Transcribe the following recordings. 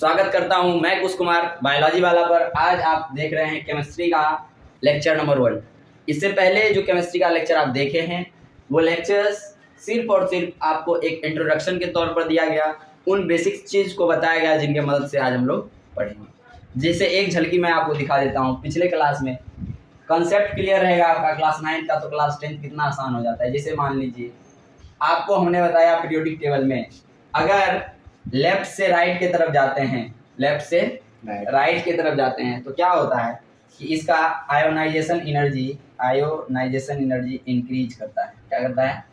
स्वागत करता हूं मैं कुश कुमार बायोलॉजी वाला पर। आज आप देख रहे हैं केमिस्ट्री का लेक्चर नंबर 1। इससे पहले जो केमिस्ट्री का लेक्चर आप देखे हैं वो लेक्चर्स सिर्फ और सिर्फ आपको एक इंट्रोडक्शन के तौर पर दिया गया, उन बेसिक चीज़ को बताया गया जिनके मदद से आज हम लोग पढ़ेंगे। जैसे एक झलकी मैं आपको दिखा देता हूँ। पिछले क्लास में कंसेप्ट क्लियर रहेगा आपका क्लास 9 का, तो क्लास 10 कितना आसान हो जाता है। जैसे मान लीजिए आपको हमने बताया पीरियोडिक टेबल में अगर लेफ्ट से राइट की तरफ जाते हैं, लेफ्ट से राइट की तरफ जाते हैं तो क्या होता है कि इसका आयोनाइजेशन एनर्जी इंक्रीज करता है। क्या करता है?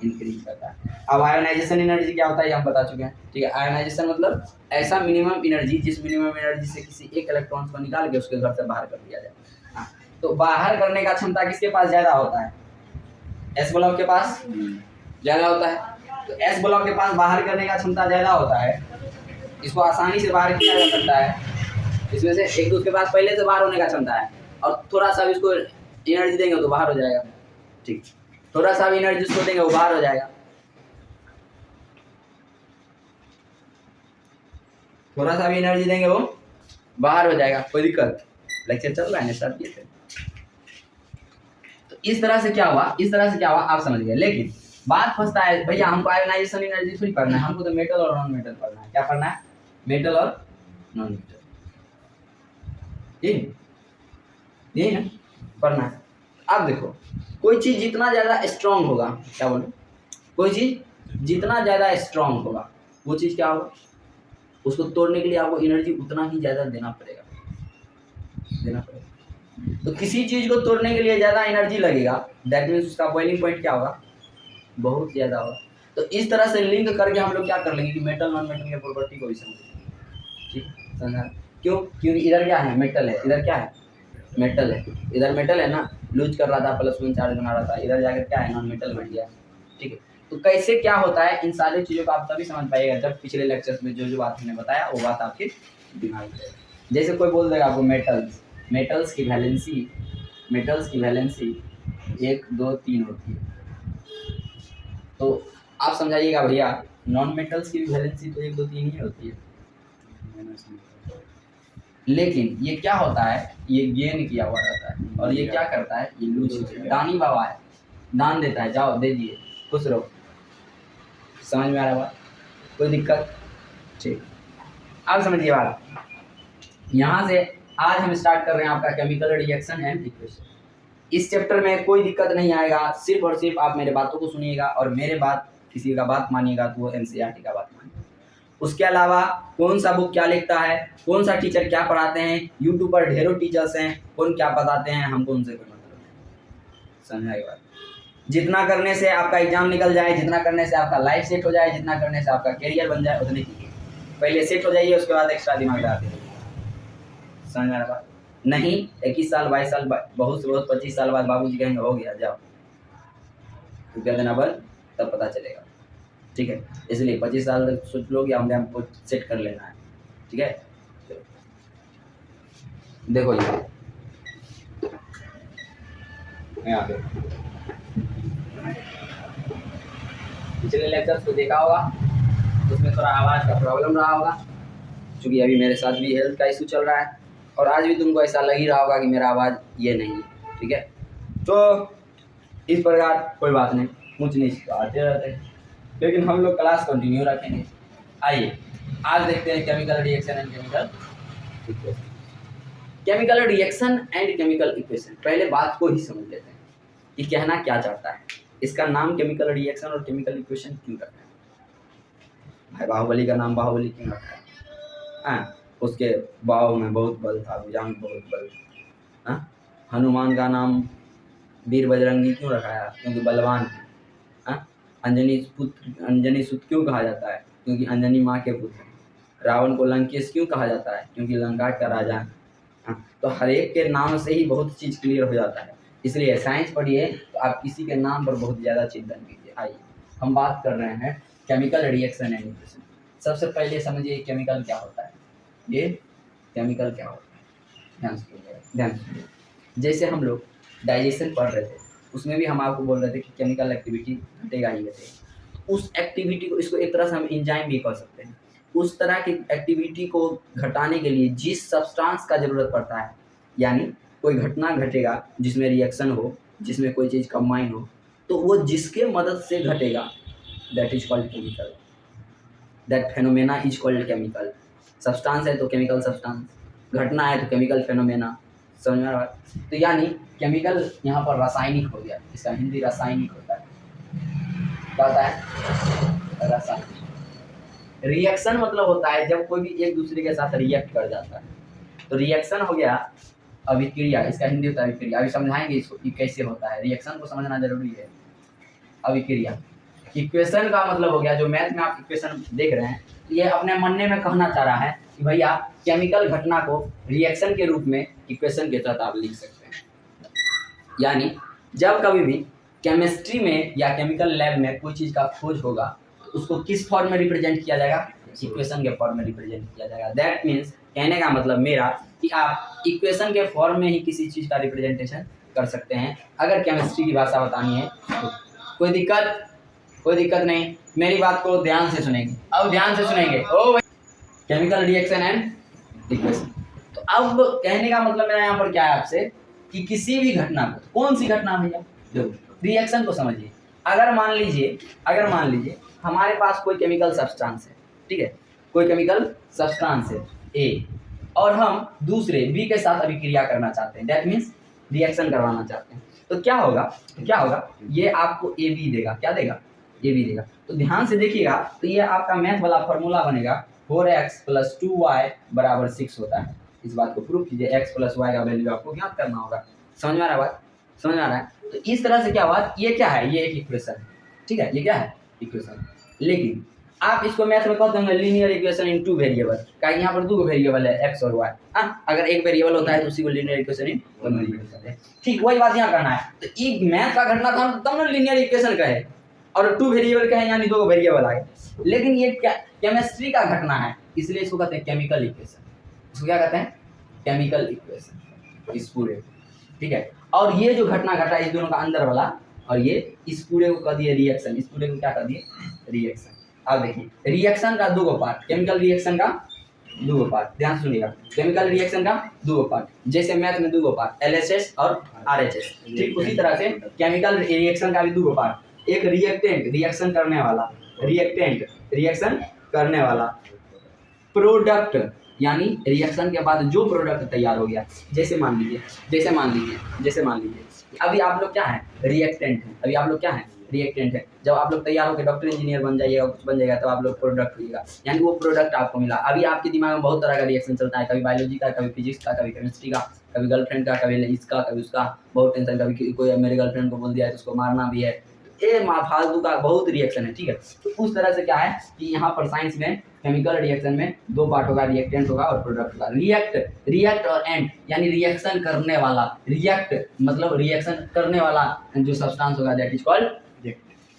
इंक्रीज करता है। अब आयोनाइजेशन एनर्जी क्या होता है ये हम बता चुके हैं, ठीक है। आयोनाइजेशन मतलब ऐसा मिनिमम एनर्जी जिस मिनिमम एनर्जी से किसी एक इलेक्ट्रॉन को निकाल के उसके घर से बाहर कर दिया जाए। हाँ, तो बाहर करने का क्षमता किसके पास ज़्यादा होता है? एस ब्लॉक के पास ज़्यादा होता है। तो एस ब्लॉक के पास बाहर करने का क्षमता ज़्यादा होता है, इसको आसानी से बाहर किया जा सकता है। इसमें से एक तो उसके पास पहले से बाहर होने का क्षमता है और थोड़ा सा भी इसको एनर्जी देंगे तो बाहर हो जाएगा, ठीक। थोड़ा सा भी एनर्जी उसको देंगे वो बाहर हो जाएगा, थोड़ा सा भी एनर्जी देंगे वो बाहर हो जाएगा। कोई दिक्कत? लेक्चर चल रहा है, स्टार्ट किए थे। तो इस तरह से क्या हुआ आप समझ गए। लेकिन बात फंसता है भैया हमको आयोनाइजेशन एनर्जी थोड़ी पढ़ना है, हमको तो मेटल और नॉन मेटल पढ़ना है। क्या पढ़ना है? मेटल और नॉन मेटल, ये ना पढ़ना है। अब देखो कोई चीज जितना ज्यादा स्ट्रांग होगा, क्या बोलो, कोई चीज जितना ज्यादा स्ट्रांग होगा वो चीज क्या होगा, उसको तोड़ने के लिए आपको एनर्जी उतना ही ज्यादा देना पड़ेगा। तो किसी चीज को तोड़ने के लिए ज्यादा एनर्जी लगेगा, दैट मीन्स उसका बॉइलिंग पॉइंट क्या होगा, बहुत ज्यादा होगा। तो इस तरह से लिंक करके हम लोग क्या कर लेंगे कि मेटल नॉन मेटल के प्रॉपर्टी को भी समझेंगे, ठीक समझा? क्यों? क्योंकि इधर क्या है, मेटल है, इधर क्या है, मेटल है। इधर मेटल है ना, लूज कर रहा था, +1 चार्ज बना रहा था, इधर जाकर क्या है, नॉन मेटल बन गया, ठीक है। तो कैसे क्या होता है, इन सारी चीज़ों को आप तभी समझ पाइएगा जब पिछले लेक्चर्स में जो बात हमने बताया वो बात आपके दिमाग में है। जैसे कोई बोल देगा आपको मेटल्स की वैलेंसी 1 2 3 होती है, तो आप समझाइएगा भैया नॉन मेटल्स की वैलेंसी तो 1 2 3 ही होती है। लेकिन ये क्या होता है, ये गेन किया हुआ रहता है और ये क्या करता है, ये लूज दानी बाबा है, दान देता है, जाओ दे दिए, खुश रहो। समझ में आ रहा बात? कोई दिक्कत? ठीक, अब समझिए बात। यहाँ से आज हम स्टार्ट कर रहे हैं आपका केमिकल रिएक्शन एंड इक्वेशन। इस चैप्टर में कोई दिक्कत नहीं आएगा, सिर्फ और सिर्फ आप मेरे बातों को सुनिएगा और मेरे बात किसी का बात मानिएगा तो वो एनसीईआरटी का बात मानिएगा। उसके अलावा कौन सा बुक क्या लिखता है, कौन सा टीचर क्या पढ़ाते हैं, यूट्यूब पर ढेरों टीचर्स हैं, कौन क्या बताते हैं, हमको उनसे कोई मतलब नहीं। समझाइए बात? जितना करने से आपका एग्जाम निकल जाए, जितना करने से आपका लाइफ सेट हो जाए, जितना करने से आपका करियर बन जाए, उतने कीजिए। पहले सेट हो जाइए, उसके बाद एक्स्ट्रा दिमाग लगाते रहिए। समझ में आ रहा बात? नहीं 21 साल 22 साल बहुत से बहुत 25 साल बाद बाबूजी कहेंगे हो गया जाओ, रुपया देना बंद, तब पता चलेगा, ठीक है। इसलिए 25 साल तक सोच लो कि हमको सेट कर लेना है, ठीक है। देखो ये यहाँ पे पिछले लेक्चर्स को देखा होगा, उसमें थोड़ा आवाज़ का प्रॉब्लम रहा होगा, क्योंकि अभी मेरे साथ भी हेल्थ का इशू चल रहा है और आज भी तुमको ऐसा लग ही रहा होगा कि मेरा आवाज़ ये नहीं है, ठीक है। तो इस प्रकार कोई बात नहीं, कुछ नहीं आते रहते हैं, लेकिन हम लोग क्लास कंटिन्यू रखेंगे। आइए आज देखते हैं chemical reaction and chemical equation. Chemical reaction and chemical equation, पहले बात को ही समझ लेते हैं कि कहना क्या चाहता है। इसका नाम केमिकल रिएक्शन और केमिकल इक्वेशन क्यों रखा है? भाई बाहुबली का नाम बाहुबली क्यों रखा है? हाँ, उसके बाहु में बहुत बल था, भुजा में बहुत बल। हाँ, हनुमान का नाम वीर बजरंगी क्यों रखा है? क्योंकि बलवान है। हाँ, अंजनी सुत क्यों कहा जाता है? क्योंकि अंजनी माँ के पुत्र हैं। रावण को लंकेश क्यों कहा जाता है? क्योंकि लंका का राजा है। हाँ, तो हर एक के नाम से ही बहुत चीज़ क्लियर हो जाता है। इसलिए साइंस पढ़िए तो आप किसी के नाम पर बहुत ज़्यादा चिंतन कीजिए। आइए हम बात कर रहे हैं केमिकल रिएक्शन एंड इक्वेशन। सबसे पहले समझिए केमिकल क्या होता है। ये केमिकल क्या होता है, ध्यान से। जैसे हम लोग डाइजेशन पढ़ रहे थे, उसमें भी हम आपको बोल रहे थे कि केमिकल एक्टिविटी घटेगा ही घटेगा। उस एक्टिविटी को, इसको एक तरह से हम एंजाइम भी कह सकते हैं। उस तरह की एक्टिविटी को घटाने के लिए जिस सब्सटेंस का ज़रूरत पड़ता है, यानी कोई घटना घटेगा जिसमें रिएक्शन हो, जिसमें कोई चीज़ कंबाइन हो, तो वो जिसके मदद से घटेगा that is called chemical, that phenomena is called chemical. Substance है तो केमिकल सब्सटेंस, घटना है तो केमिकल फेनोमेना, समझ में आ रहा है? तो यानी केमिकल यहाँ पर रासायनिक हो गया, इसका हिंदी रासायनिक होता है। क्या होता है? रासायनिक। रिएक्शन मतलब होता है जब कोई भी एक दूसरे के साथ रिएक्ट कर जाता है, तो रिएक्शन हो गया अभिक्रिया, इसका हिंदी होता है अभिक्रिया। अभी समझाएंगे इसको कि कैसे होता है, रिएक्शन को समझना जरूरी है। अभिक्रिया इक्वेशन का मतलब हो गया, जो मैथ में आप इक्वेशन देख रहे हैं, ये अपने मनने में कहना चाह रहा है कि भैया केमिकल घटना को रिएक्शन के रूप में इक्वेशन के तहत आप लिख सकते हैं। यानी जब कभी भी केमिस्ट्री में या केमिकल लैब में कोई चीज़ का खोज होगा तो उसको किस फॉर्म में रिप्रेजेंट किया जाएगा? इक्वेशन के फॉर्म में रिप्रेजेंट किया जाएगा। दैट मीन्स कहने का मतलब मेरा कि आप इक्वेशन के फॉर्म में ही किसी चीज़ का रिप्रेजेंटेशन कर सकते हैं। अगर केमिस्ट्री की भाषा बतानी है तो कोई दिक्कत नहीं, मेरी बात को ध्यान से सुनेंगे। अब ध्यान से सुनेंगे, ओ केमिकल रिएक्शन एंड इक्वेशन। तो अब कहने का मतलब मेरा यहाँ पर क्या है आपसे कि किसी भी घटना को, कौन सी घटना भैया, जो रिएक्शन को समझिए। अगर मान लीजिए हमारे पास कोई केमिकल सब्सटेंस है, ठीक है, कोई केमिकल सब्सटेंस है ए, और हम दूसरे बी के साथ अभिक्रिया करना चाहते हैं, दैट मीन्स रिएक्शन करवाना चाहते हैं, तो क्या होगा, ये आपको ए बी देगा। क्या देगा? ए बी देगा। तो ध्यान से देखिएगा, तो ये आपका मैथ वाला फॉर्मूला बनेगा 4x + 2y = 6 होता है। इस बात को प्रूव कीजिए, x + y का वैल्यू आपको ज्ञात करना होगा। समझ में आ रहा है बात? समझ में आ रहा है? तो इस तरह से क्या हुआ, ये क्या है, ये एक इक्वेशन है, ठीक है, ये क्या है, इक्वेशन। लेकिन आप इसको मैथ में कहते होंगे लीनियर इक्वेशन इन 2 वेरिएबल, क्या यहाँ पर 2 वेरिएबल है x और y। हाँ, अगर एक वेरिएबल होता है तो उसी को लीनियर इक्वेशन इन 1 वेरिएबल कहते हैं। ठीक वही बात यहाँ करना है। तो एक मैथ का घटना था तब ना लीनियर इक्वेशन कहे, और 2 वेरिएबल कहे यानी 2 वेरिएबल आ गए। लेकिन ये क्या केमिस्ट्री का घटना है, इसलिए इसको कहते हैं केमिकल इक्वेशन। इसको क्या कहते हैं? केमिकल इक्वेशन, इस पूरे, ठीक है। और ये जो घटना घटा इस दोनों का अंदर वाला, और ये इस पूरे को कह दिए रिएक्शन, इस पूरे को क्या कर दिए? रिएक्शन। अब देखिए रिएक्शन का 2 पार्ट, केमिकल रिएक्शन का 2 पार्ट, ध्यान सुनिएगा, केमिकल रिएक्शन का 2 पार्ट, जैसे मैथ में 2 पार्ट LHS और RHS, ठीक उसी तरह से केमिकल रिएक्शन का भी 2 पार्ट, एक रिएक्टेंट रिएक्शन करने वाला, रिएक्टेंट रिएक्शन करने वाला, प्रोडक्ट यानी रिएक्शन के बाद जो प्रोडक्ट तैयार हो गया, जैसे मान लीजिए अभी आप लोग क्या है, रिएक्टेंट हैं, अभी आप लोग क्या है, रिएक्टेंट है। जब आप लोग तैयार होकर डॉक्टर इंजीनियर बन जाइएगा, कुछ बन जाएगा, तब आप लोग प्रोडक्ट होइएगा, यानी वो प्रोडक्ट आपको मिला। अभी आपके दिमाग में बहुत तरह का रिएक्शन चलता है, कभी बायोलॉजी का, कभी फिजिक्स का, कभी केमिस्ट्री का, कभी गर्लफ्रेंड का, कभी इसका, कभी उसका, बहुत टेंशन, कभी कोई मेरे गर्लफ्रेंड को बोल दिया है तो उसको मारना भी है, ये फालतू का बहुत रिएक्शन है, ठीक है। तो उस तरह से क्या है कि यहाँ पर साइंस में केमिकल रिएक्शन में 2 पार्ट होगा, रिएक्टेंट होगा और प्रोडक्ट होगा। रिएक्ट और एंड यानी रिएक्शन करने वाला, रिएक्ट मतलब रिएक्शन करने वाला जो सब्सटेंस होगा दैट इज कॉल्ड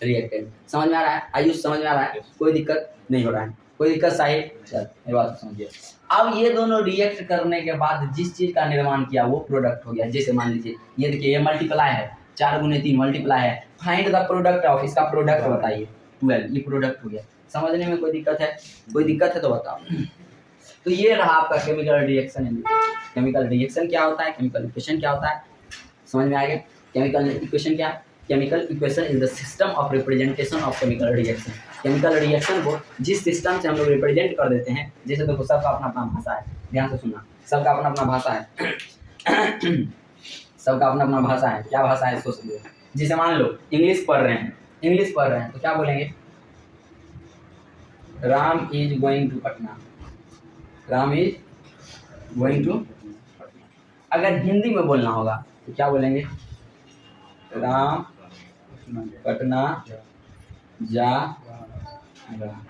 रिएक्टेंट। समझ में आ रहा है? आयुष समझ में आ रहा है? कोई दिक्कत नहीं हो रहा है? कोई दिक्कत साहिब? चल ये बात समझिए। अब ये दोनों रिएक्ट करने के बाद जिस चीज़ का निर्माण किया वो प्रोडक्ट हो गया। जैसे मान लीजिए ये देखिए, ये मल्टीप्लाई है, 4 × 3 मल्टीप्लाई है, फाइंड द प्रोडक्ट ऑफ, इसका प्रोडक्ट बताइए 12, ये प्रोडक्ट हो गया। समझने में कोई दिक्कत है? कोई दिक्कत है तो बताओ। तो ये रहा आपका केमिकल रिएक्शन। केमिकल रिएक्शन क्या होता है, केमिकल इक्वेशन क्या होता है, समझ में आ गया? केमिकल इक्वेशन क्या है? Chemical equation is the system of representation of chemical reaction. Chemical reaction को जिस सिस्टम से हम लोग रिप्रेजेंट कर देते हैं, जैसे देखो सबका अपना अपना भाषा है, ध्यान से सुनना, सबका अपना अपना भाषा है सबका अपना अपना भाषा है। क्या भाषा है इसको समझो। जैसे मान लो इंग्लिश पढ़ रहे हैं तो क्या बोलेंगे? Ram is going to Patna, Ram is going to Patna. अगर हिंदी में बोलना होगा तो क्या बोलेंगे? राम पटना जा रहा।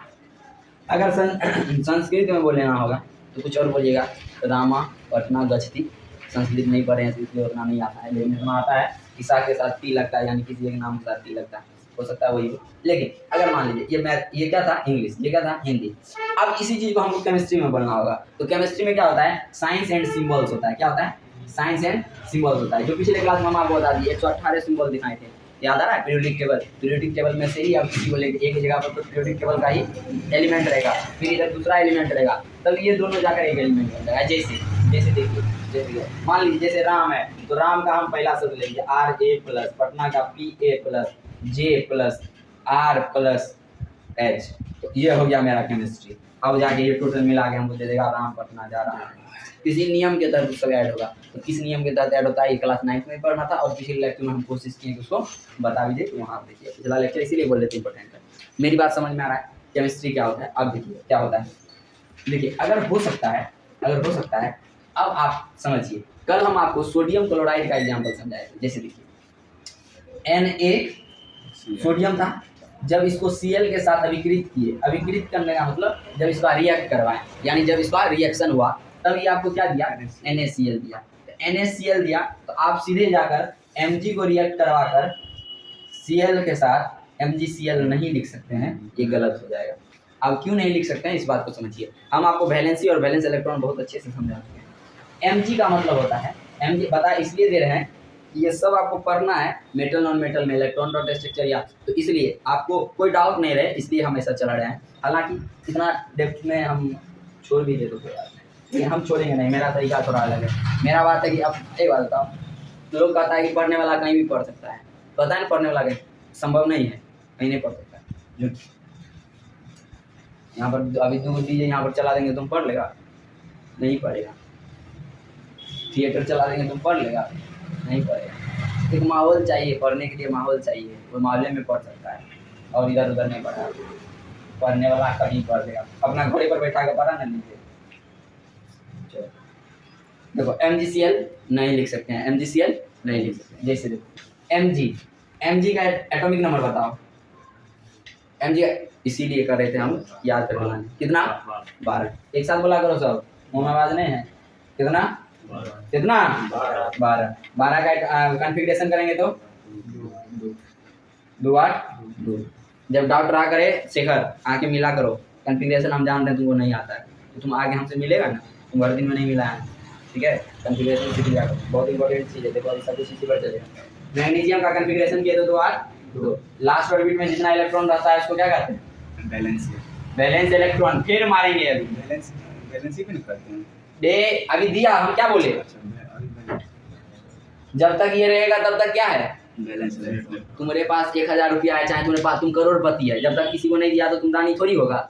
अगर संस्कृत में बोलना होगा तो कुछ और बोलिएगा, रामा पटना गच्छति। संस्कृत नहीं पढ़े हैं तो इसलिए उतना नहीं आता है, लेकिन इतना आता है कि सा के साथ टी लगता है, यानी किसी एक नाम के साथ टी लगता है, हो सकता है वही हो। लेकिन अगर मान लीजिए ये मैथ, ये क्या था इंग्लिश, ये क्या था हिंदी। अब इसी चीज़ को हमको केमिस्ट्री में बोलना होगा तो केमिस्ट्री में क्या होता है? साइंस एंड सिंबल्स होता है। क्या होता है? साइंस एंड सिंबल्स होता है। जो पिछले क्लास में हम आपको बता दिए 118 सिंबल दिखाए थे, याद आ रहा है पीरियोडिक टेबल में से ही आप किसी को लेके एक जगह पर तो पीरियोडिक टेबल का ही एलिमेंट रहेगा, फिर इधर दूसरा एलिमेंट रहेगा, तब ये दोनों जाकर एक एलिमेंट बन जाएगा। जैसे देखिए मान लीजिए जैसे राम है तो राम का हम पहला शब्द लेंगे RA प्लस, पटना का PA plus J plus R plus H, तो ये हो गया मेरा केमिस्ट्री। अब जाके ये टोटल मिला के हमको दे देगा राम पटना जा रहा है। किसी नियम के तहत सब ऐड होगा, तो किस नियम के तहत ऐड होता है ये क्लास 9th में पढ़ना था, और पिछले लेक्चर में हम कोशिश किए कि उसको बता भी दे। तो वहाँ आप देखिए पिछला लेक्चर इसीलिए बोल देते इंपॉर्टेंट है। मेरी बात समझ में आ रहा है केमिस्ट्री क्या होता है? अब देखिए क्या होता है। देखिए अगर हो सकता है अब आप समझिए, कल हम आपको सोडियम क्लोराइड का एग्जाम्पल समझाए थे। जैसे देखिए Na सोडियम था, जब इसको Cl के साथ अभिकृत किए, अभिकृत करने का मतलब जब इसका रिएक्ट करवाएं, यानी जब इसका रिएक्शन हुआ तब ये आपको क्या दिया? NaCl दिया। तो NaCl दिया तो आप सीधे जाकर Mg को रिएक्ट करवाकर Cl के साथ MgCl नहीं लिख सकते हैं, ये गलत हो जाएगा। अब क्यों नहीं लिख सकते हैं इस बात को समझिए। हम आपको वैलेंसी और वैलेंस इलेक्ट्रॉन बहुत अच्छे से समझा चुके हैं। Mg का मतलब होता है, Mg बता इसलिए दे रहे हैं कि ये सब आपको पढ़ना है मेटल नॉन मेटल में इलेक्ट्रॉन डॉट स्ट्रक्चर या, तो इसलिए आपको कोई डाउट नहीं रहे, इसलिए हम ऐसा चला रहे हैं। हालांकि इतना डेप्थ में हम छोड़ भी दे तो कोई बात नहीं, लेकिन हम छोड़ेंगे नहीं, मेरा तरीका थोड़ा अलग है। मेरा बात है कि अब एक बात बताओ, लोग कहता है कि पढ़ने वाला कहीं भी पढ़ सकता है, पता है पढ़ने वाला कहीं संभव नहीं है, कहीं नहीं पढ़ सकता है। यहाँ पर अभी 2 DJ यहाँ पर चला देंगे तुम पढ़ लेगा? नहीं पढ़ेगा। थिएटर चला देंगे तुम पढ़ लेगा? नहीं पढ़ेगा। एक माहौल चाहिए पढ़ने के लिए, माहौल चाहिए, वो माहौल में पढ़ सकता है, और इधर उधर नहीं पढ़ा। पढ़ने वाला कहीं पढ़ लेगा, अपना घोड़े पर बैठा कर पढ़ा ना लीजिए। देखो MgCl नहीं लिख सकते हैं, MgCl नहीं लिख सकते हैं। जैसे देखो Mg का एटॉमिक नंबर बताओ। Mg इसीलिए कर रहे थे हम याद करना, कितना? 12। एक साथ बोला करो सब, मुँह में आवाज नहीं है। कितना 12 का कॉन्फ़िगरेशन करेंगे तो 2 8 2। जब डाउट रहा करे शेखर आके मिला करो, कॉन्फ़िगरेशन हम जानते हैं तुमको नहीं आता है, तो तुम आगे हमसे मिलेगा ना, तुम हर दिन में नहीं मिला है, ठीक है? कॉन्फ़िगरेशन सीख लिया करो, बहुत इंपॉर्टेंट चीज़ है। देखो अभी सब कुछ इसी पर चलेगा। मैग्नीशियम का कॉन्फ़िगरेशन किया तो 2 8 2। लास्ट ऑर्बिट में जितना इलेक्ट्रॉन रहता है उसको क्या कहते हैं? Valence electron. फिर मारेंगे अभी वैलेंस ही नहीं करते हैं। डे अभी दिया, हम क्या बोले? जब तक ये रहेगा तब तक क्या है? तुम्हारे पास 1000 रुपया है, चाहे तुम्हारे पास तुम करोड़पति है, जब तक किसी को नहीं दिया तो तुम रानी थोड़ी होगा।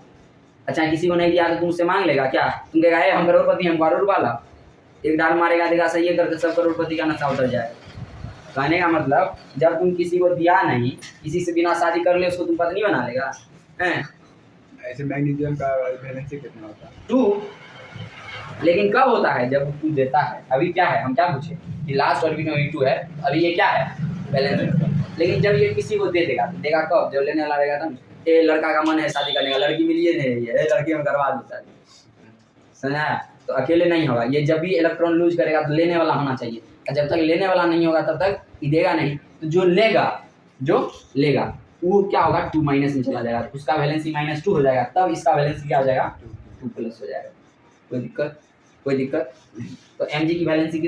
अच्छा किसी को नहीं दिया तो तुमसे मांग लेगा क्या? तुम कहेगा हम करोड़पति, हम करोड़ वाला, एक डाल मारेगा देगा सही है करके सब करोड़पति का नशा उतर जाएगा। कहने का मतलब जब तुम किसी को दिया नहीं, किसी से बिना शादी कर ले उसको तुम पत्नी बना लेगा हैं? ऐसे मैग्नीशियम का वैलेंस कितना होता है? 2। लेकिन कब होता है? जब तू देता है। अभी क्या है, हम क्या पूछे कि लास्ट ऑर्बिट में 2 है, अभी ये क्या है? बैलेंस। लेकिन जब ये किसी को दे देगा, देगा कब? जब लेने वाला रहेगा तब। ये लड़का का मन है शादी करने का, लड़की मिली नहीं रही है, लड़की में करवा दो शादी, समझा? तो अकेले नहीं होगा ये, जब भी इलेक्ट्रॉन लूज करेगा तो लेने वाला होना चाहिए, और जब तक लेने वाला नहीं होगा तब तक ये देगा नहीं। तो जो लेगा वो क्या होगा? 2 माइनस में चला जाएगा, उसका वैलेंसी -2 हो जाएगा, तब इसका वैलेंसी क्या हो जाएगा? 2 प्लस हो जाएगा। कोई दिक्कत? तो Mg की वैलेंसी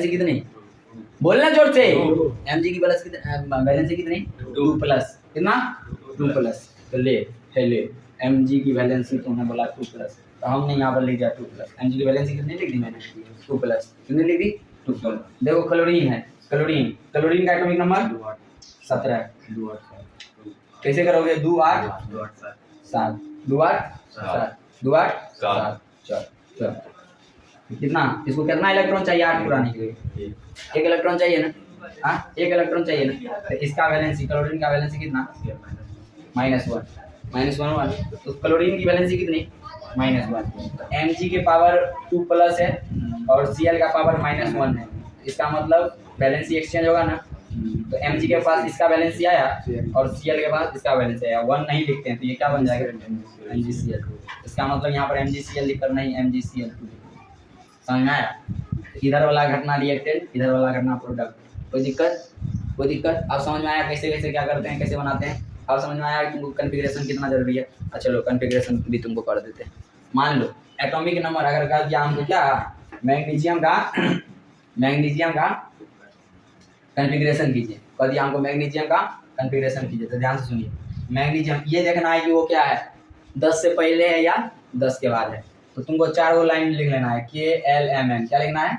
कितनी? बोलना जोर से। Mg की वैलेंसी कितनी? 2 प्लस। कितना? 2 प्लस। तो ले Mg की वैलेंसी तुमने बोला 2 प्लस, तो हमने यहाँ पर लिख दिया 2 प्लस। Mg की वैलेंसी कितनी लिख दी मैंने? 2 प्लस। कितनी लिख दी? 2 प्लस। देखो क्लोरीन है, क्लोरीन का एटॉमिक नंबर 17। कैसे करोगे? 2 8 7 2 8 7 2 8 7 4। कितना? इसको कितना इलेक्ट्रॉन चाहिए 8 पुराने के लिए? 1 इलेक्ट्रॉन चाहिए ना? हाँ 1 इलेक्ट्रॉन चाहिए ना? तो इसका वैलेंसी, क्लोरीन का वैलेंसी कितना? -1 तो क्लोरीन की वैलेंसी कितनी? -1। तो Mg के पावर 2 प्लस है और Cl का पावर -1 है, इसका मतलब वैलेंसी एक्सचेंज होगा ना। तो Mg के पास इसका वैलेंसी आया और Cl के पास इसका वैलेंसी आया, 1 नहीं लिखते हैं तो ये क्या बन जाएगा? MgCl। इसका मतलब यहाँ पर MgCl लिखकर नहीं MgCl2। समझ में आया? इधर वाला घटना रिएक्टेड, इधर वाला घटना प्रोडक्ट। कोई दिक्कत? अब समझ में आया कैसे क्या करते हैं, कैसे बनाते हैं? अब समझ में आया कि तुमको कॉन्फ़िगरेशन कितना जरूरी है? अच्छा चलो कॉन्फ़िगरेशन भी तुमको कर देते हैं। मान लो एटॉमिक नंबर अगर कह दिया हमको क्या, मैग्नीशियम का कॉन्फ़िगरेशन कीजिए। कह दिया हमको मैग्नीशियम का कॉन्फ़िगरेशन कीजिए, तो ध्यान से सुनिए। मैग्नीशियम ये देखना है कि वो क्या है, 10 से पहले है या 10 के बाद है। तो तुमको 4 लाइन लिख लेना है, KLMN। क्या लिखना है?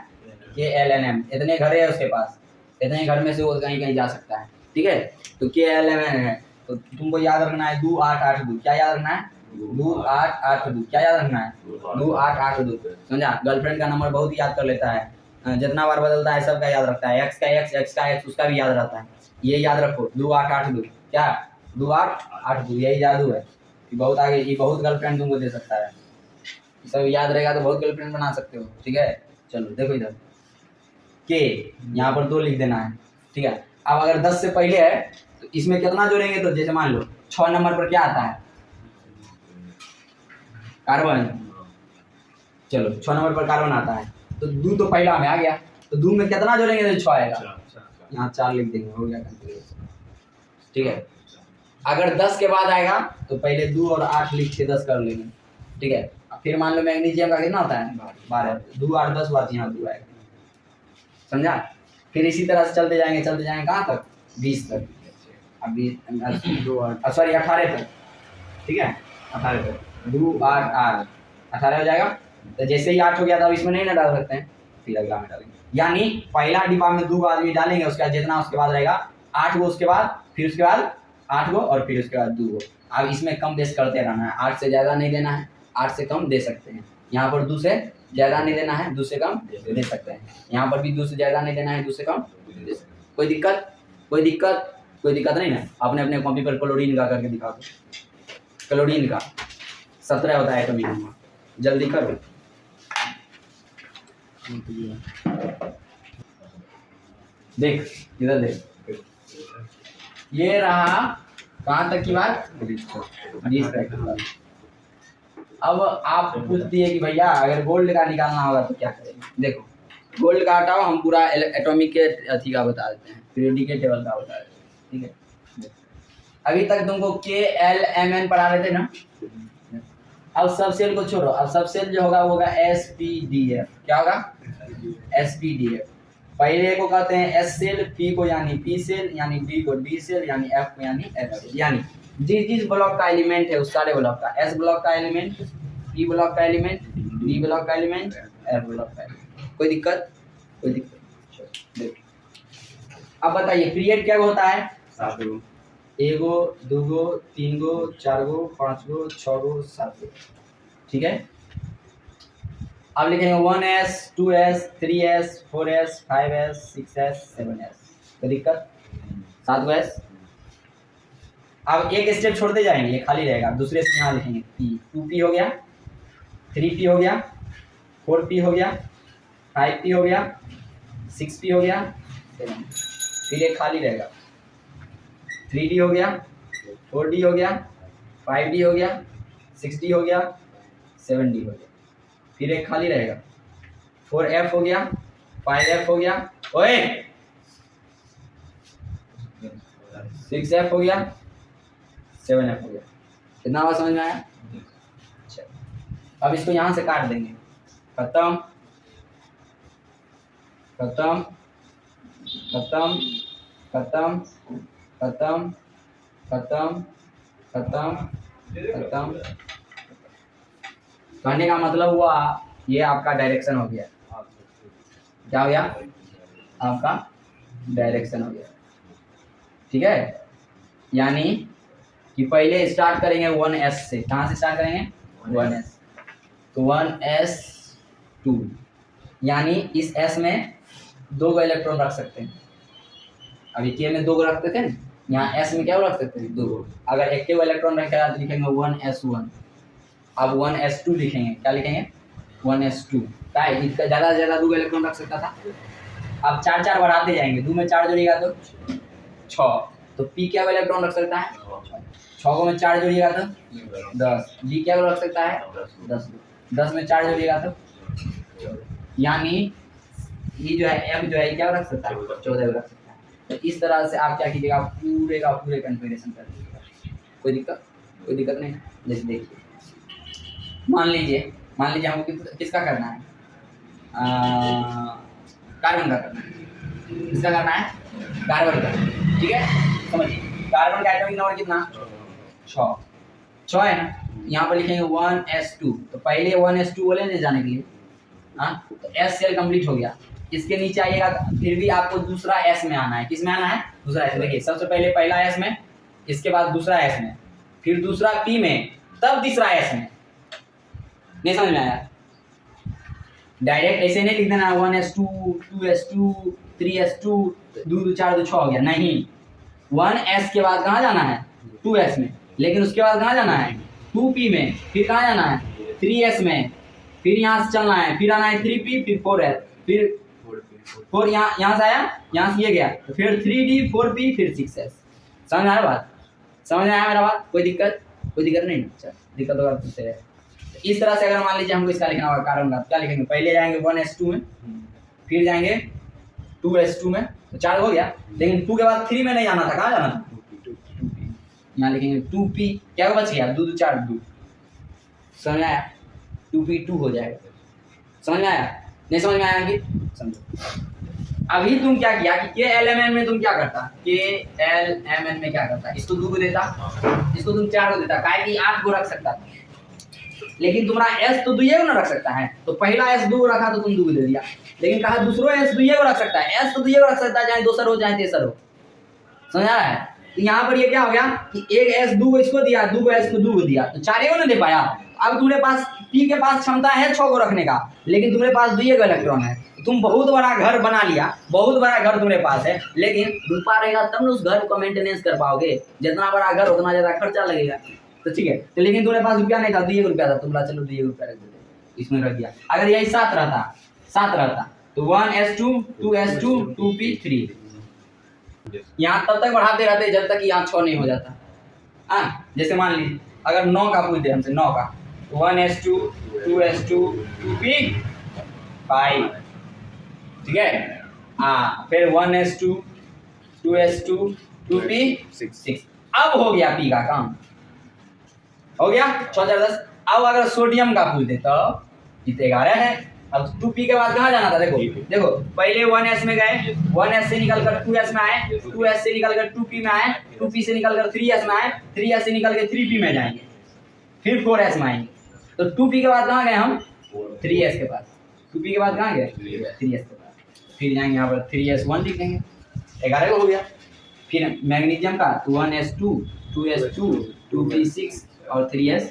KLNM। इतने घर है उसके पास, इतने घर में से वो कहीं कहीं जा सकता है, ठीक है। तो KLMN है, तो तुमको याद रखना है 2882। क्या याद रखना है? 2882। क्या याद रखना है? 2882। समझा? गर्लफ्रेंड का नंबर बहुत याद कर लेता है, जितना बार बदलता है सबका याद रखता है। एक्स का एक्स उसका भी याद रहता है। ये याद रखो 2882। क्या? 2882। यही जादू है कि बहुत आगे, ये बहुत गर्लफ्रेंड तुमको दे सकता है। सब याद रहेगा तो बहुत गर्लफ्रेंड बना सकते हो, ठीक है। चलो देखो इधर, के यहाँ पर 2 लिख देना है, ठीक है। अब अगर 10 से पहले है तो इसमें कितना जोड़ेंगे? तो जैसे मान लो 6 नंबर पर क्या आता है? कार्बन। चलो 6 नंबर पर कार्बन आता है, तो 2 तो पहला में आ गया, तो 2 में कितना जोड़ेंगे तो 6 आएगा। यहाँ 4 लिख देंगे, हो गया कॉन्फ़िगरेशन, ठीक है। अगर 10 के बाद आएगा तो पहले 2 और 8 लिख के 10 कर लेंगे, ठीक है। फिर मान लो मैग्नीशियम का कितना होता है? 12। 2 8 10 बार यहाँ 2 आएगा, समझा? फिर इसी तरह से चलते जाएंगे कहाँ तक? 20 तक। अभी सॉरी 18 तक, ठीक है। 18 तक 2 8 8 18 हो जाएगा। तो जैसे ही 8 हो गया, तो अब इसमें नहीं ना डाल सकते हैं, फिर अगला में डालेंगे। यानी पहला डिब्बा में 2 आदमी डालेंगे, उसके बाद जितना उसके बाद रहेगा 8 गो, उसके बाद फिर उसके बाद 8 गो, और फिर उसके बाद 2 गो। अब इसमें कम बेस करते रहना है, 8 से ज़्यादा नहीं देना है, 8 से कम दे सकते हैं। यहाँ पर 2 से ज़्यादा नहीं देना है, 2 से कम दे सकते हैं। यहाँ पर भी 2 से ज़्यादा नहीं देना है, 2 से कम दे सकते हैं। कोई दिक्कत? कोई दिक्कत? कोई दिक्कत नहीं ना? अपने अपने कॉपी पर क्लोरीन का करके दिखा दो। क्लोरीन का 17 होता है एटॉमिक नंबर, जल्दी करो। देख इधर देख, ये रहा कहाँ तक की बात? 20 तक की बात। अब आप पूछती है कि भैया अगर गोल्ड का निकालना होगा तो क्या करेंगे? देखो गोल्ड का हटाओ, हम पूरा एटॉमिक के अथी का बता देते हैं, पीरियोडिक के टेबल का बता देते हैं, ठीक है। अभी तक तुमको KLMN पढ़ा रहे थे ना। अब सब सेल को छोड़ो, अब सब सेल जो होगा वो होगा SPDF। क्या होगा? SPDF। पहले को कहते हैं S सेल, P को यानी P सेल, यानी D को D सेल, यानी F को यानी F सेल। यानी जिस ब्लॉक का एलिमेंट है उस सारे ब्लॉक का, S ब्लॉक का एलिमेंट, P ब्लॉक का एलिमेंट, D ब्लॉक का एलिमेंट, F ब्लॉक का एलिमेंट। कोई दिक्कत? कोई दिक्कत? देखिए अब बताइए पीरियड क्या होता है? 7 गो। 1 गो 2 गो 3 गो 4 गो 5 गो 6 गो 7 गो, ठीक है। अब लिखेंगे 1s 2s 3s 4s 5s 6s 7s। कोई दिक्कत? 7 गो s। अब एक स्टेप छोड़ते जाएंगे, ये खाली रहेगा, दूसरे से यहाँ लिखेंगे P। 2p हो गया, 3p हो गया, 4p हो गया, 5p हो गया, 6p हो गया, 7p। फिर ये खाली रहेगा, 3d हो गया, 4d हो गया, 5d हो गया, 6d हो गया, 7d हो गया। फिर एक खाली रहेगा, 4f हो गया, 5f हो गया, ओए 6f हो गया, 7f हो गया। कितना बात समझ में आया? अच्छा अब इसको यहाँ से काट देंगे, खत्म खत्म खत्म खत्म खत्म खत्म खत्म खत्म। कहने का मतलब हुआ ये आपका डायरेक्शन हो गया। क्या हो गया? आपका डायरेक्शन हो गया, ठीक है। यानी कि पहले स्टार्ट करेंगे 1s से। कहाँ से स्टार्ट करेंगे? 1s। तो 1s2, यानी इस s में 2 गो इलेक्ट्रॉन रख सकते हैं। अभी के में 2 गो रखते थे ना, यहाँ s में क्या रख सकते हैं? 2 गो। अगर एक के इलेक्ट्रॉन रखेगा तो लिखेंगे 1s1। अब 1s2 लिखेंगे। क्या लिखेंगे? 1s2। क्या है? इसका ज़्यादा से ज़्यादा 2 इलेक्ट्रॉन रख सकता था। अब 4 4 बढ़ाते जाएंगे, 2 में 4 जोड़िएगा तो 6। तो p क्या इलेक्ट्रॉन रख सकता है? 6 को में 4 जोड़िएगा तो 10। g क्या रख सकता है? 10। 10 में 4 जोड़िएगा तो, यानी ये जो है m जो है क्या रख सकता है? 14 रख सकता है। तो इस तरह से आप क्या कीजिएगा? पूरे का पूरे कन्फिगरेशन कर दीजिएगा। कोई दिक्कत? कोई दिक्कत नहीं। जैसे देखिए मान लीजिए हमको किसका करना है? कार्बन का करना है। इसका करना है कार्बन का, ठीक है। समझिए कार्बन का एटॉमिक नंबर कितना 6 है ना। यहाँ पर लिखेंगे 1s2, तो पहले 1s2 बोले ना जाने के लिए, हाँ तो s सेल कंप्लीट हो गया। इसके नीचे आइएगा, फिर भी आपको दूसरा s में आना है। किस में आना है? दूसरा s। देखिए सबसे पहले पहला s में, इसके बाद दूसरा s में, फिर दूसरा p में, तब तीसरा s में। नहीं समझ में आया? डायरेक्ट ऐसे नहीं लिख देना 1s2 2s2 3s2 2 2 4 2 6 हो गया, नहीं। 1s के बाद कहाँ जाना है? 2s में, लेकिन उसके बाद कहाँ जाना है? 2p में, फिर कहाँ जाना है? 3s में, फिर यहाँ से चलना है, फिर आना है 3p, फिर 4s, फिर 4 यहाँ से आया, यहाँ से ये गया, तो फिर 3d 4p, फिर 6s। समझ में आया बात? समझ में आया मेरा बात? कोई दिक्कत नहीं? अच्छा दिक्कत होगा पूछते हैं। इस तरह से अगर मान लीजिए हमको इसका लिखना होगा कार्बन का, क्या लिखेंगे? पहले जाएंगे 1s2 में, फिर जाएंगे 2s2 में, तो 4 हो गया। लेकिन 2 के बाद 3 में नहीं आना था, कहाँ जाना था? 2p। यहाँ लिखेंगे 2p, क्या बच गया? 2 2 4 2। समझ में आया? 2p2 हो जाएगा। समझ में आया? नहीं समझ में आया कि समझो। अभी तुम क्या किया कि KLMN में तुम क्या करता? KLMN में क्या करता? इसको 2 को देता, इसको तुम 4 को देता, काहे कि 8 को रख सकता था। लेकिन तुम्हारा s तो 2 को ना रख सकता है, तो पहला s 2 को रखा तो तुम 2 को दे दिया। लेकिन कहा दूसरो s 2 को रख सकता है, s तो 2 को रख सकता है, चाहे दूसरा हो चाहे तेसर हो। समझ आ रहा है? तो यहाँ पर ये क्या हो गया कि एक s 2 को इसको दिया, 2 को s को 2 को दिया, तो 4 को ना दे पाया। अब तुम्हारे पास p के पास क्षमता है 6 को रखने का, लेकिन तुम्हारे पास 2 इलेक्ट्रॉन है। तुम बहुत बड़ा घर बना लिया, बहुत बड़ा घर तुम्हारे पास है, लेकिन रुपया रहेगा तब ना उस घर को मेंटेनेंस कर पाओगे। जितना बड़ा घर उतना ज्यादा खर्चा लगेगा, तो ठीक है। तो लेकिन तुम्हारे पास रुपया नहीं था, 2 रुपया था, तुम बोला चलो 2 रुपया रख देते, इसमें रख दिया। अगर यही 7 रहता तो 1s2 2s2 2p3, यहाँ तब तक बढ़ाते रहते जब तक यहाँ 6 नहीं हो जाता। हाँ जैसे मान लीजिए अगर 9 का पूछते हमसे, 9 का, 1s2 2s2 2p5, ठीक है। हाँ फिर 1s2 2s2 2p6। अब हो गया p का काम, हो गया 6 4 10। अब अगर सोडियम का पूछ दे तो इतने 11 है। अब 2p के बाद कहाँ जाना था? देखो पहले 1s में गए, 1s से निकलकर 2s में आए, 2s से निकलकर 2p में आए, 2p से निकलकर 3s में आए, 3s से निकल के 3p में जाएंगे, फिर 4s में आएंगे। तो 2p के बाद कहाँ गए हम? 3s के पास। 2p के बाद कहाँ गए? 3s के पास। फिर जाएंगे यहाँ पर 3s1 लिख देंगे, 11 को हो गया। फिर मैग्नीशियम का 1s2 2s2 2p6 और 3s।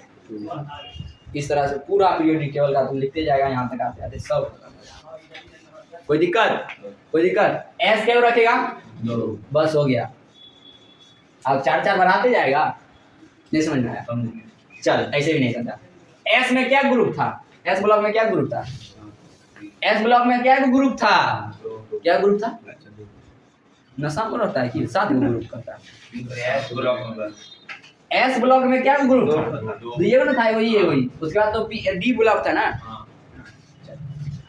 इस तरह से पूरा पीरियोडिक टेबल का तुम लिखते जाएगा, यहाँ तक आते आते सब। कोई दिक्कत? s क्यों रखेगा? बस हो गया। अब 4 4 बढ़ाते जाएगा। नहीं समझ में आया? चल ऐसे भी नहीं समझा। s में क्या ग्रुप था? s ब्लॉक में क्या ग्रुप था? s ब्लॉक में क्या ग्रुप था? नशा में रहता है कि 7 ग्रुप करता है। S ब्लॉक में क्या ग्रुप था? 2 ना था, वही। उसके बाद तो D ब्लॉक था ना।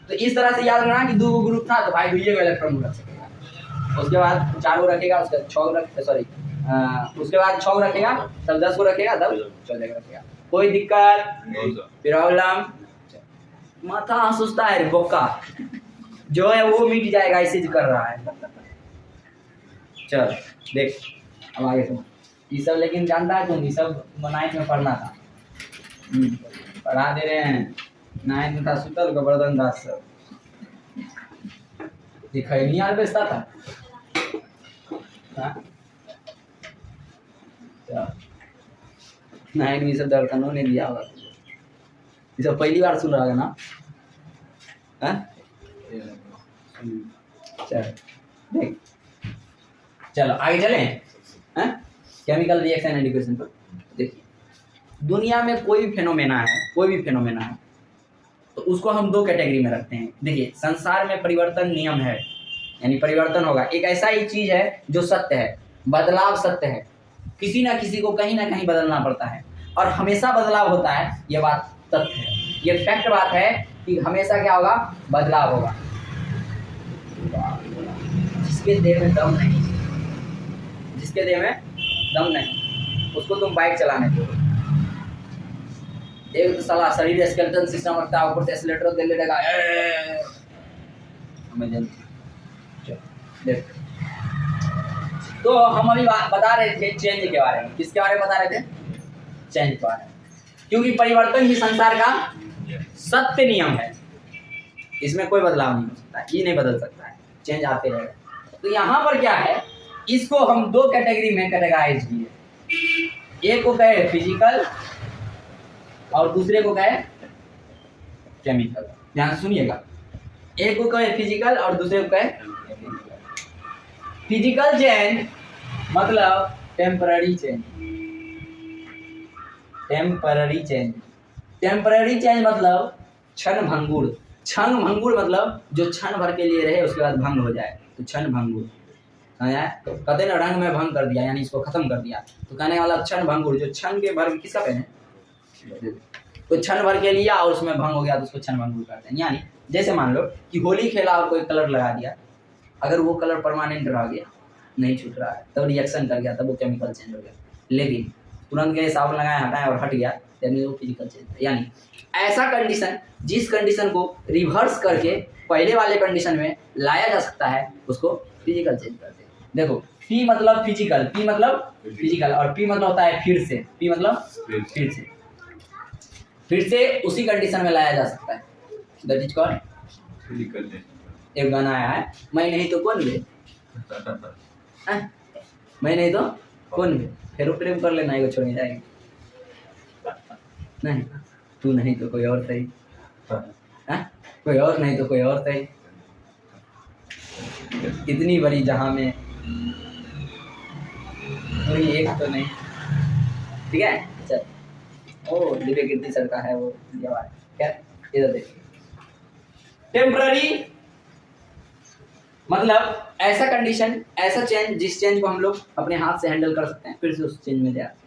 तो इस तरह से याद रखना कि 2 ग्रुप था, तो भाई 2 इलेक्ट्रॉन रख सकेगा। उसके बाद 4 को रखेगा, उसके 6 रख सॉरी उसके बाद 6 रखेगा, तब 10 को रखेगा, तब 14 को रखेगा। कोई दिक्कत प्रॉब्लम? माथा सुस्ता है बोका, जो है वो मिट जाएगा, ऐसे कर रहा है। चल देख अब आगे सुन। ये सब लेकिन जानता है तुम, ये सब 9th में पढ़ना था, पढ़ा दे रहे हैं। 9th में था सुतल गोवर्धन दास सब, दिखाई नहीं यार बेचता था। 9th में सब दर्शनों ने दिया होगा, ये सब पहली बार सुन रहा है ना? चल देख, चलो आगे चलें। केमिकल रिएक्शन एंड इक्वेशन पर देखिए, दुनिया में कोई भी फेनोमेना है तो उसको हम 2 कैटेगरी में रखते हैं। देखिए संसार में परिवर्तन नियम है, यानी परिवर्तन होगा। एक ऐसा ही चीज है जो सत्य है, बदलाव सत्य है। किसी ना किसी को कहीं ना कहीं बदलना पड़ता है और हमेशा बदलाव होता है, ये बात तथ्य है, ये फैक्ट बात है कि हमेशा क्या होगा? बदलाव होगा। जिसके देह में दम नहीं, उसको तुम बाइक चलाने दो। एक तो साला शरीर स्केलेटन सिस्टम रखता है, ऊपर से एक्सीलरेटर दे लेगा। देखो, तो हम अभी बता रहे थे चेंज के बारे में। किसके बारे में बता रहे थे? चेंज के बारे में। क्योंकि परिवर्तन ही संसार का सत्य नियम है, इसमें कोई बदलाव नहीं हो सकता, ये नहीं बदल सकता है, चेंज आते रहेगा। तो यहाँ पर क्या है, इसको हम दो कैटेगरी में कैटेगराइज किए। एक को कहे फिजिकल और दूसरे को कहे केमिकल। ध्यान से सुनिएगा, एक को कहे फिजिकल और दूसरे को कहे फिजिकल चेंज मतलब temporary change. Temporary change, temporary change मतलब क्षण भंगुर। क्षण भंगुर मतलब जो क्षण भर के लिए रहे उसके बाद भंग हो जाए, तो क्षण भंगुर। कहते ना रंग में भंग कर दिया, यानी इसको खत्म कर दिया। तो कहने वाला क्षण भंगुर, जो क्षण के भर किसका पेन है, तो क्षण भर के लिया और उसमें भंग हो गया तो उसको क्षण भंगुर कहते हैं। यानी जैसे मान लो कि होली खेला और कोई कलर लगा दिया, अगर वो कलर परमानेंट रह गया, नहीं छूट रहा है, तब रिएक्शन कर गया, तब वो केमिकल चेंज हो गया। लेकिन तुरंत गए साबुन लगाए हटाए और हट गया, यानी वो फिजिकल चेंज है। यानी ऐसा कंडीशन जिस कंडीशन को रिवर्स करके पहले वाले कंडीशन में लाया जा सकता है उसको फिजिकल चेंज करते हैं। देखो, पी मतलब फिजिकल, पी मतलब फिजिकल और पी मतलब होता है फिर से। पी मतलब फिर से उसी कंडीशन में लाया जा सकता है। That is called physical change. एक गाना आया है, मैं नहीं तो कौन वे, मैं नहीं तो कौन वे, फिर प्रेम कर लेना, एगो छोड़ जाएगी। नहीं, तू नहीं तो कोई और सही, कोई और नहीं तो कोई और सही, इतनी बड़ी जहां में कोई एक तो नहीं। ठीक है, चल। ओ दिव्य कीर्ति सर का है वो जवाब। क्या इधर देखिए, टेम्पररी मतलब ऐसा कंडीशन, ऐसा चेंज जिस चेंज को हम लोग अपने हाथ से हैंडल कर सकते हैं, फिर से उस चेंज में ले आते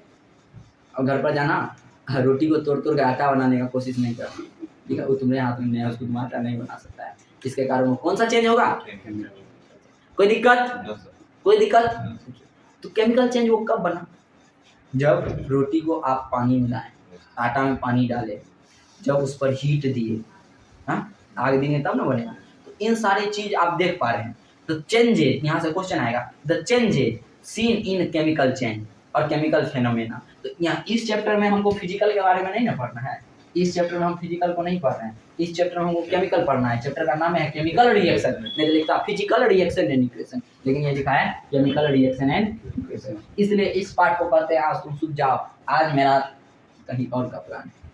हैं। और घर पर जाना, रोटी को तोड़ तोड़ के आटा बनाने का कोशिश नहीं करती, ठीक है, वो तुम्हारे हाथ में नहीं है, उसको तुम आटा नहीं बना सकता है। इसके कारण वो कौन सा चेंज होगा? कोई दिक्कत? कोई दिक्कत? तो केमिकल चेंज वो कब बना? जब रोटी को आप पानी मिलाएं, आटा में पानी डालें, जब उस पर हीट दिए, हाँ आग देंगे तब ना बनेगा। तो इन सारी चीज आप देख पा रहे हैं। तो चेंजेज, यहाँ से क्वेश्चन आएगा, the changes seen in chemical change और केमिकल फेनोमेना। तो यहाँ इस चैप्टर में हमको फिजिकल के बारे में नहीं ना पढ़ना है, इस चैप्टर में हम फिजिकल को नहीं पढ़ रहे हैं, इस चैप्टर में हमको केमिकल पढ़ना है। चैप्टर का नाम है केमिकल रिएक्शन, नहीं तो लिखता फिजिकल रिएक्शन एंड इक्वेशन, लेकिन ये लिखा है केमिकल रिएक्शन एंड इक्वेशन। इसलिए इस पार्ट को कहते हैं आज तुम सूझ जाओ, आज मेरा कहीं और का प्लान है।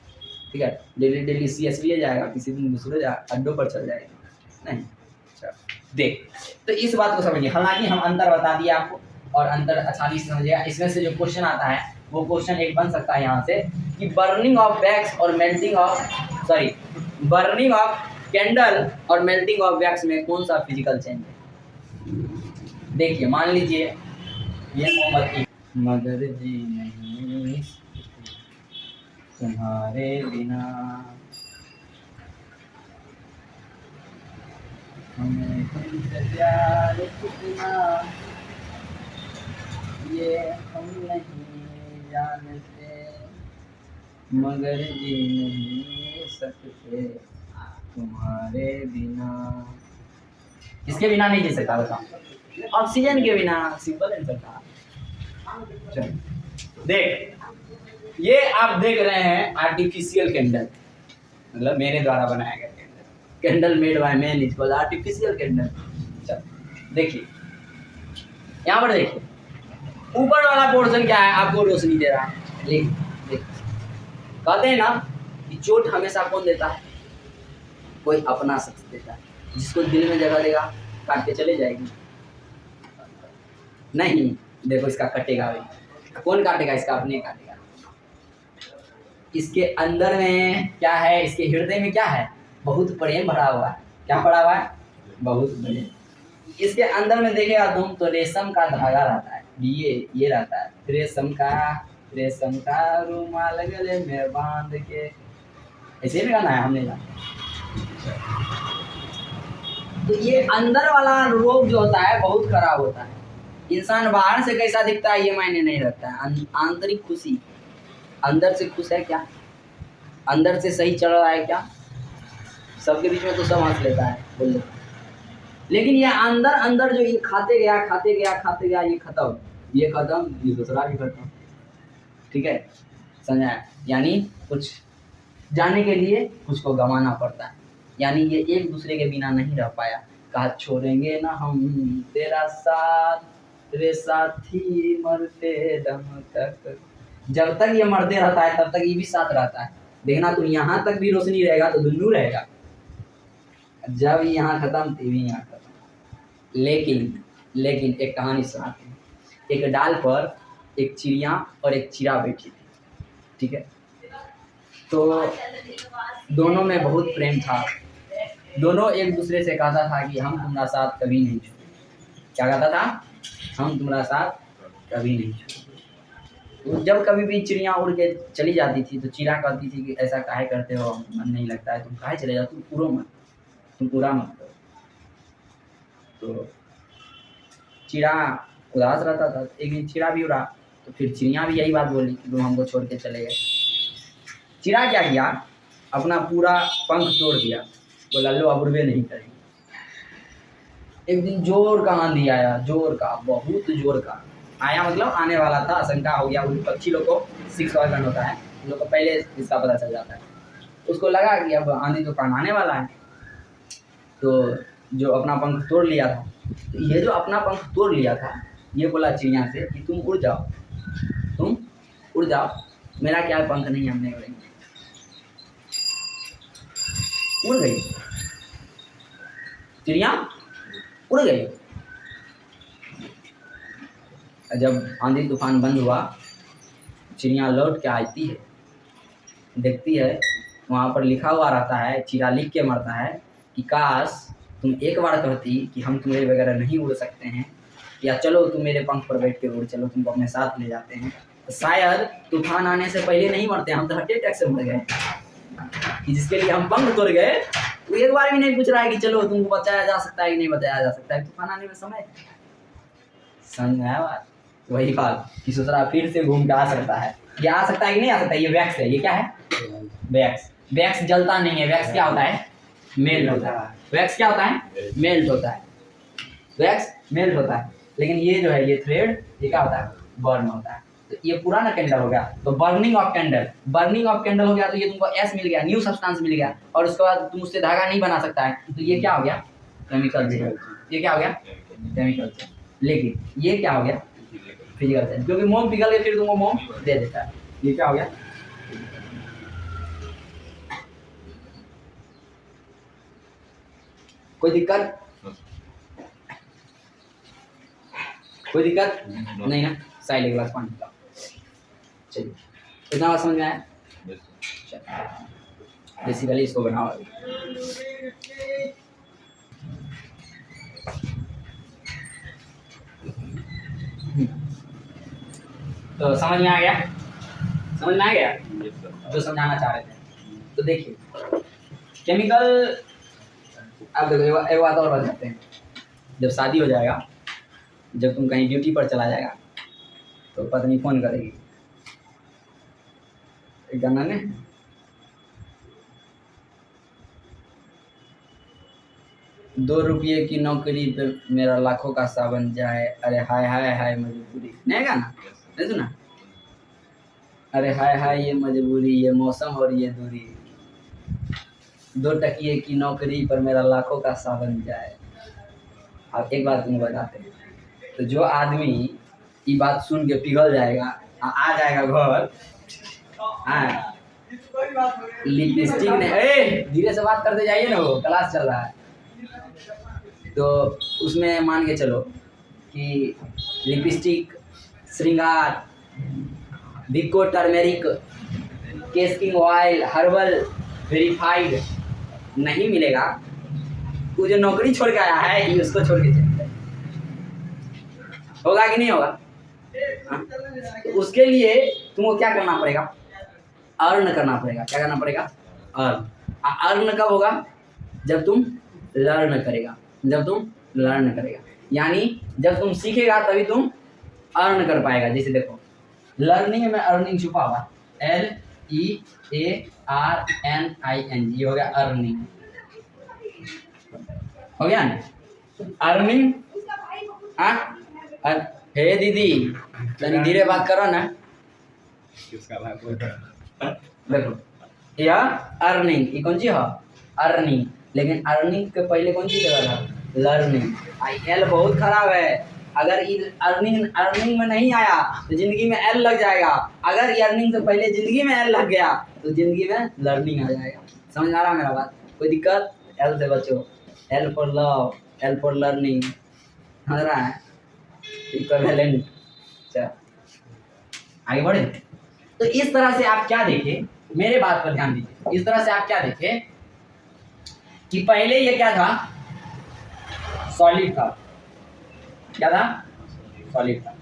ठीक है, डेली डेली CS लिए जाएगा, किसी दिन दूसरे अड्डों पर चल जाएगा नहीं। देख, तो इस बात को समझिए। हालांकि हम अंतर बता दिए आपको और अंतर आसानी से समझिएगा। इसमें से जो क्वेश्चन आता है वो क्वेश्चन एक बन सकता है यहाँ से कि बर्निंग ऑफ वैक्स और melting of burning of candle और मेल्टिंग ऑफ वैक्स में कौन सा फिजिकल चेंज है। देखिए, मान लीजिए ये मोमबत्ती, मगर जी नहीं तुम्हारे बिना हमें तुमसे प्यार कितना ये हम नहीं जानते, मगर जी नहीं सकते तुम्हारे बिना। इसके बिना नहीं जी सकता, बताओ। ऑक्सीजन के बिना, सिंपल आंसर था। देख, ये आप देख रहे हैं आर्टिफिशियल कैंडल, मतलब मेरे द्वारा बनाया गया candle made by man is called artificial candle. देखिए यहाँ पर, देखिए ऊपर वाला पोर्शन क्या है, आपको रोशनी दे रहा है। देख, कहते हैं ना कि चोट हमेशा कौन देता है? कोई अपना शख्स देता है, जिसको दिल में जगह देगा काट के चले जाएगी। नहीं, देखो इसका कटेगा भी, कौन काटेगा? इसका अपने काटेगा। इसके अंदर में क्या है, इसके हृदय में क्या है? बहुत प्रेम भरा हुआ है। क्या भरा हुआ है? बहुत प्रेम। इसके अंदर में देखेगा तुम तो रेशम का धागा रहता है, ये रहता है रेशम का रुमाल गले में बांध के, ऐसे भी गाना है, हमने जाना। तो ये अंदर वाला रोग जो होता है बहुत खराब होता है। इंसान बाहर से कैसा दिखता है ये मायने नहीं रखता है, आंतरिक खुशी, अंदर से खुश है क्या, अंदर से सही चल रहा है क्या। सबके बीच में तो सब हंस लेता है, बोल लेता है, लेकिन ये अंदर अंदर जो ये खाते गया ये खत्म, ये दूसरा भी खत्म। ठीक है, समझा? यानी कुछ जाने के लिए कुछ को गंवाना पड़ता है, यानी ये एक दूसरे के बिना नहीं रह पाया। कहा छोड़ेंगे ना हम तेरा साथ, तेरे साथी मरते दम तक। जब तक ये मरते रहता है तब तक ये भी साथ रहता है। देखना तुम यहाँ तक भी रोशनी रहेगा तो दुन्नू रहेगा, जब यहाँ खत्म तभी यहाँ खत्म। लेकिन एक कहानी सुनाते हैं। एक डाल पर एक चिड़िया और एक चिड़ा बैठी थी। ठीक है, तो दोनों में बहुत प्रेम था। दोनों एक दूसरे से कहता था कि हम तुम्हारा साथ कभी नहीं छोड़ेंगे। क्या कहता था? हम तुम्हारा साथ कभी नहीं छोड़ेंगे। जब कभी भी चिड़िया उड़ के चली जाती थी तो चिड़ा कहती थी कि ऐसा काहे करते हो, मन नहीं लगता है, तुम काहे चले जाओ, तुम उड़ो मत, तुम पूरा मत करो। तो चिड़ा उदास रहता था। एक दिन चिड़ा भी उड़ा तो फिर चिड़िया भी यही बात बोली कि तुम हमको छोड़ के चले गए। चिड़ा क्या किया, अपना पूरा पंख तोड़ दिया, बोला लो अब उड़वे नहीं करेंगे। एक दिन जोर का आंधी आया, जोर का, बहुत जोर का आया, मतलब आने वाला था, आशंका हो गया। उन पक्षी लोग को 6 ऑर्गन होता है, उन लोग को पहले इसका पता चल जाता है। उसको लगा कि अब आंधी तूफान आने वाला है। तो जो अपना पंख तोड़ लिया था, तो ये जो अपना पंख तोड़ लिया था ये बोला चिड़िया से कि तुम उड़ जाओ, तुम उड़ जाओ, मेरा क्या पंख नहीं, हम नहीं उड़ेंगे। उड़ गई चिड़िया, उड़ गई। जब आंधी तूफान बंद हुआ, चिड़िया लौट के आती है, देखती है वहाँ पर लिखा हुआ रहता है, चिड़ा लिख के मरता है कि काश तुम एक बार कहती कि हम तुम्हारे वगैरह नहीं उड़ सकते हैं, या चलो तुम मेरे पंख पर बैठ के उड़ चलो, तुमको अपने साथ ले जाते हैं, तो शायद तूफान आने से पहले नहीं मरते। हम तो हार्ट अटैक से मर गए, कि जिसके लिए हम पंख तोड़ गए वो एक बार भी नहीं पूछ रहा है कि चलो तुमको बचाया जा सकता है कि नहीं बचाया जा सकता है, तूफान आने में समय। समझ में आया बात? वही बात कि ससुरा फिर से घूम के आ सकता है। ये आ सकता है कि नहीं आ सकता? ये वैक्स है। ये क्या है? वैक्स। वैक्स जलता नहीं है। वैक्स क्या होता है? मेल्ट होता है। वैक्स क्या होता है? मेल्ट होता है। वैक्स मेल्ट होता है। लेकिन ये जो है, ये थ्रेड, ये क्या होता है? बर्न होता है। तो ये पुराना कैंडल हो गया, तो burning of candle, burning of candle हो गया, तो ये तुमको एस मिल गया, न्यू सब्सटेंस मिल गया, और उसके बाद तुम उससे धागा नहीं बना सकता है, तो ये क्या हो गया? Chemical change. ये क्या हो गया? Chemical change. लेकिन ये क्या हो गया? फिजिकल चेंज, क्योंकि मोम पिघल के फिर तुमको मोम दे देता है। ये क्या हो गया? कोई दिक्कत? कोई दिक्कत नहीं ना? साइड एक गिलास पानी पिलाओ। चलिए, इतना बात समझ में आया? बेसिकली इसको बनाओ। तो समझ में आ गया? समझ में आ गया जो समझाना चाह रहे थे? तो देखिए, केमिकल, अब देखो एक बात और बताते हैं। जब शादी हो जाएगा, जब तुम कहीं ड्यूटी पर चला जाएगा, तो पत्नी फोन करेगी, एक गाना ने, ₹2 की नौकरी पे मेरा लाखों का सावन जाए, अरे हाय हाय हाय मजबूरी। नहीं गाना नहीं सुना? अरे हाय हाय ये मजबूरी, ये मौसम और ये दूरी, 2 टकिए की नौकरी पर मेरा लाखों का सावन जाए। अब एक बात तुम्हें बताते हैं, तो जो आदमी ये बात सुन के पिघल जाएगा, आ जाएगा घर, हाँ, लिपस्टिक ने, धीरे से बात करते जाइए ना, वो क्लास चल रहा है। तो उसमें मान के चलो कि लिपस्टिक, श्रृंगार, बिको टर्मेरिक, केस्किंग ऑयल, हर्बल, वेरीफाइड नहीं मिलेगा, वो जो नौकरी छोड़ के आया है ये उसको छोड़ के चले जाए। होगा कि नहीं होगा? तो उसके लिए तुमको क्या करना पड़ेगा? अर्न करना पड़ेगा। क्या करना पड़ेगा? अर्न। अर्न कब होगा? जब तुम लर्न करेगा, जब तुम लर्न करेगा, यानी जब तुम सीखेगा तभी तुम अर्न कर पाएगा। जैसे देखो, लर्निंग में अर्निंग छुपा हुआ, LEARNING, ये हो गया अर्निंग, हो गया ना? अर्निंग हाँ हे दीदी तनी धीरे बात करो ना। किसका भाई बोल रहा है? देखो यह अर्निंग ये कौन सी है अर्निंग, लेकिन अर्निंग के पहले कौन सी जगह था लर्निंग। आई एल बहुत खराब है, अगर अर्निंग अर्निंग में नहीं आया तो जिंदगी में एल लग जाएगा, अगर ये अर्निंग से पहले जिंदगी में एल लग गया तो जिंदगी में लर्निंग आ जाएगा। समझ आ रहा मेरा बात? कोई दिक्कत? एल से बचो, L for love, L for learning, समझ रहा है? इक्विवेलेंट। चल आगे बढ़े। तो इस तरह से आप क्या देखे, मेरे बात पर ध्यान दीजिए, इस तरह से आप क्या देखे कि पहले ये क्या था सॉलिड था, क्या था सॉलिड था।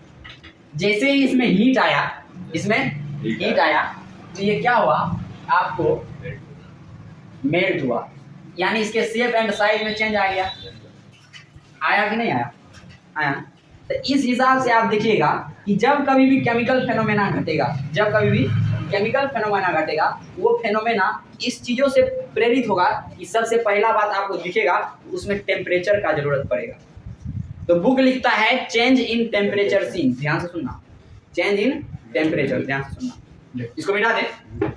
जैसे ही इसमें हीट आया, इसमें हीट आया तो ये क्या हुआ आपको मेल्ट हुआ, यानी इसके शेप एंड साइज में चेंज आ गया। आया कि नहीं आया? आया। तो इस हिसाब से आप देखिएगा कि जब कभी भी केमिकल फेनोमेना घटेगा, जब कभी भी केमिकल फेनोमेना घटेगा, वो फेनोमेना इस चीज़ों से प्रेरित होगा कि सबसे पहला बात आपको दिखेगा उसमें टेम्परेचर का जरूरत पड़ेगा। तो बुक लिखता है चेंज इन टेम्परेचर सीन, ध्यान से सुनना, चेंज इन टेम्परेचर, ध्यान से सुनना, इसको मिटा दे।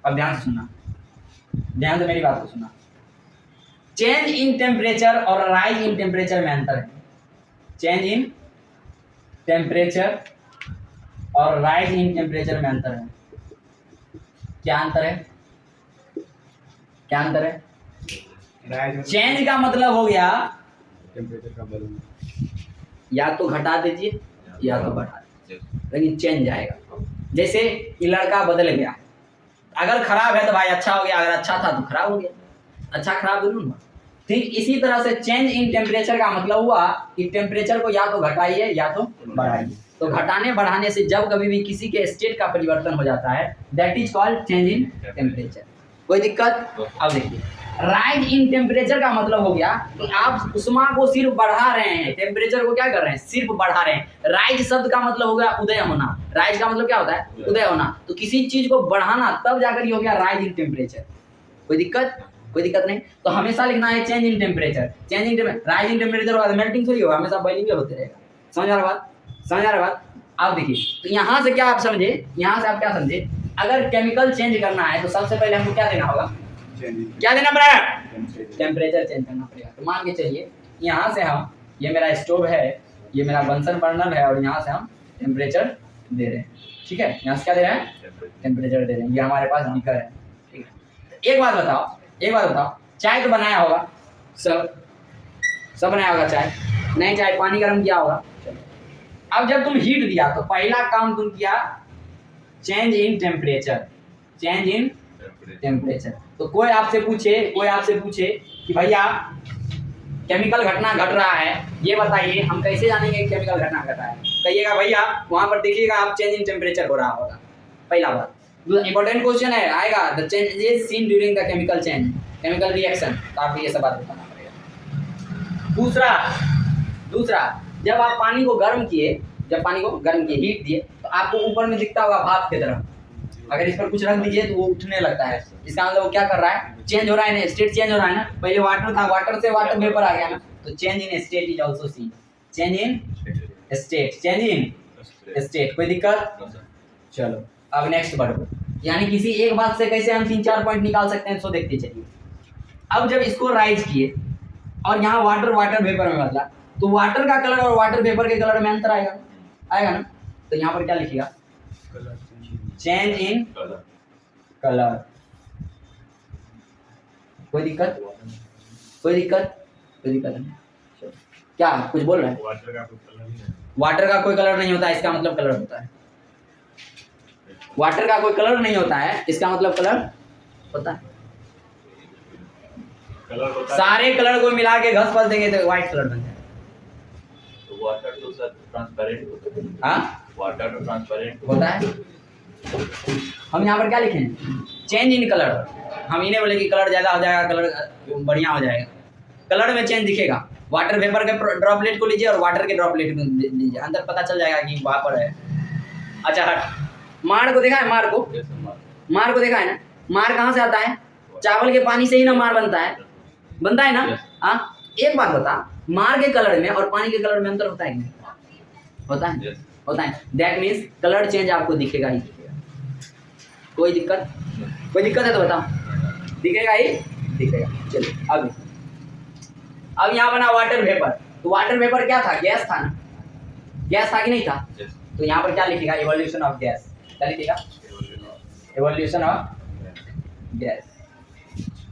अब ध्यान से सुनना, ध्यान से मेरी बात को सुनना। चेंज इन टेम्परेचर और राइज इन टेम्परेचर में अंतर है। चेंज इन टेम्परेचर और राइज इन टेम्परेचर में अंतर है। क्या अंतर है? क्या अंतर है? चेंज का मतलब हो गया टेम्परेचर का बदलना, या तो घटा दीजिए या तो बढ़ा दीजिए, लेकिन चेंज आएगा। जैसे ये लड़का बदल गया, अगर खराब है तो भाई अच्छा हो गया, अगर अच्छा था तो खराब हो गया, अच्छा खराब जरूर हुआ। ठीक इसी तरह से चेंज इन टेम्परेचर का मतलब हुआ कि टेम्परेचर को या तो घटाइए या तो बढ़ाइए। तो घटाने बढ़ाने से जब कभी भी किसी के स्टेट का परिवर्तन हो जाता है that is called change in temperature. कोई दिक्कत? अब देखिए राइज इन टेम्परेचर का मतलब हो गया कि आप उष्मा को सिर्फ बढ़ा रहे हैं, टेम्परेचर को क्या कर रहे हैं सिर्फ बढ़ा रहे हैं। राइज शब्द का मतलब हो गया उदय होना, राइज का मतलब क्या होता है उदय होना। तो किसी चीज को बढ़ाना तब जाकर ये हो गया राइज इन टेम्परेचर। कोई दिक्कत? कोई दिक्कत नहीं। तो हमेशा लिखना है change in temperature, change in rise in temperature होगा मेल्टिंग थोड़ी होगा, हमेशा बॉइलिंग होते रहेगा। समझ आ रहा बात? समझ आ रहा बात? आप देखिए तो यहाँ से क्या आप समझे, यहाँ से आप क्या समझे, अगर केमिकल चेंज करना है तो सबसे पहले हमको क्या देना होगा, क्या देना पड़ेगा, टेम्परेचर चेंज करना पड़ेगा। तो मान के चलिए यहाँ से हम, ये मेरा स्टोव है, ये मेरा बंसन बर्नर है, और यहाँ से हम टेम्परेचर दे रहे हैं। ठीक है, यहाँ से क्या दे रहे हैं टेम्परेचर दे रहे हैं। ये हमारे पास बीकर है। ठीक है, एक बात बताओ, चाय तो बनाया होगा, सब बनाया होगा चाय, नहीं चाय पानी गर्म किया होगा। अब जब तुम हीट दिया तो पहला काम तुम किया change in temperature, change in temperature. तो कोई आपसे पूछे कि भैया केमिकल घटना घट रहा है, ये बताइए हम कैसे जानेंगे केमिकल घटना घट रहा है? कहिएगा भैया वहां पर देखिएगा आप चेंज इन टेम्परेचर हो रहा होगा, पहला बात। इंपॉर्टेंट क्वेश्चन है आएगा, the changes seen during the chemical change, chemical reaction, तो आपको ये सब बात बताना पड़ेगा। दूसरा जब आप पानी को गर्म किए, हीट दिए, तो आपको ऊपर में दिखता होगा भाप की तरह। अगर इस पर कुछ रख दीजिए तो वो उठने लगता है, इसका मतलब वो क्या कर रहा है, चेंज हो रहा है ना, स्टेट चेंज हो रहा है ना। पहले वाटर था, वाटर से वाटर वेपर आ गया ना, तो change in state is also seen, change in state, change in state. कोई दिक्कत? चलो अब नेक्स्ट बढ़ो, यानी किसी एक बात से कैसे हम 3-4 पॉइंट निकाल सकते हैं, सो देखते चलिए। अब जब इसको राइज किए और यहाँ वाटर वेपर में बदला, तो वाटर का कलर और वाटर वेपर के कलर में अंतर आएगा ना। तो यहाँ पर क्या लिखिएगा, चेंज इन कलर। कोई दिक्कत नहीं। क्या कुछ बोल रहे हैं? वाटर का कोई कलर नहीं होता, इसका मतलब कलर होता है। वाटर का कोई कलर नहीं होता है, इसका मतलब कलर होता है। सारे कलर को मिला के घस फंस देंगे तो व्हाइट कलर बन जाएगा। तो वाटर तो सर ट्रांसपेरेंट होता है। हाँ, वाटर तो ट्रांसपेरेंट होता है। हम यहाँ पर क्या लिखें, चेंज इन कलर। हम इन्हें बोले कि कलर ज़्यादा हो जाएगा, कलर बढ़िया हो जाएगा, कलर में चेंज दिखेगा। वाटर वेपर के ड्रॉपलेट को लीजिए और वाटर के ड्रॉपलेट को लीजिए, अंदर पता चल जाएगा कि वहाँ पर है। अच्छा हट, मार को देखा है, मार को देखा है ना। मार कहाँ से आता है? चावल के पानी से ही ना मार बनता है ना। हाँ, एक बात बता, मार के कलर में और पानी के कलर में अंतर होता है कि नहीं? होता है, Yes. होता है। दैट मीन्स कलर चेंज आपको दिखेगा ही दिखेगा। कोई दिक्कत है तो बताओ, दिखेगा ही दिखेगा। चलिए अब यहाँ बना वाटर वेपर। तो वाटर वेपर क्या था? गैस था ना, गैस था कि नहीं था? Yes. तो यहाँ पर क्या लिखेगा? Evolution of gas. क्या लिखेगा? Evolution of gas.